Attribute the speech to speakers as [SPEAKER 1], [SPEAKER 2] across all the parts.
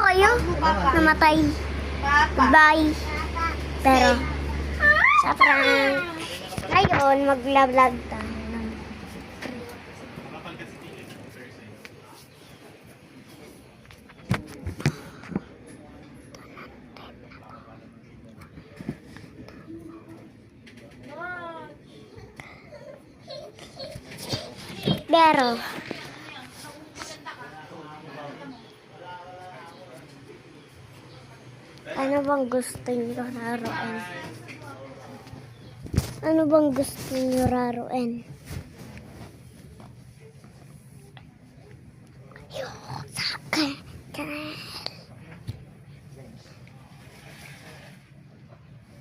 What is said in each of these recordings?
[SPEAKER 1] kayo. Namatay. Bye. Pero, sa prank. Ngayon, mag-vlog tayo. Pero, ano bang gusto niyo laruin? Ano bang gusto niyo laruin? Yung sa akin.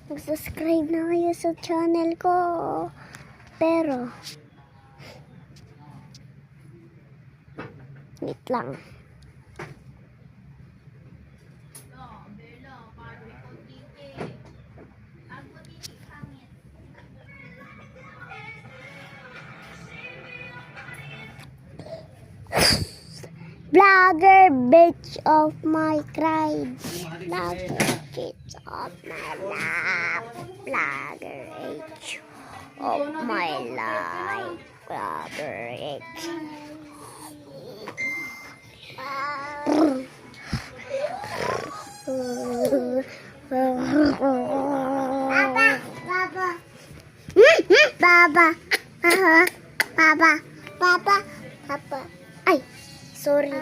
[SPEAKER 1] Mag-subscribe na kayo sa channel ko. Pero, wait lang. Vlogger bitch of my pride. Vlogger bitch of my life. Vlogger bitch of my life. Vlogger bitch. Baba. Baba. Ay, sorry.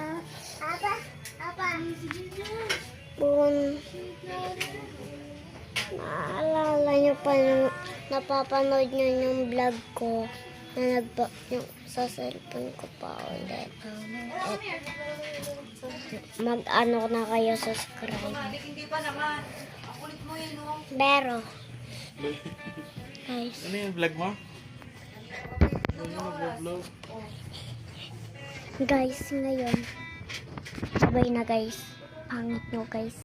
[SPEAKER 1] Naalala niyo pa yung napapanood niyo yung vlog ko na yung sa cellphone ko pa ulit. Mag-ano na kayo subscribe. Pero, guys.
[SPEAKER 2] Ano yung vlog mo? Ano yung mag-vlog?
[SPEAKER 1] Guys, ngayon. Sabay na guys. Pangit nyo guys.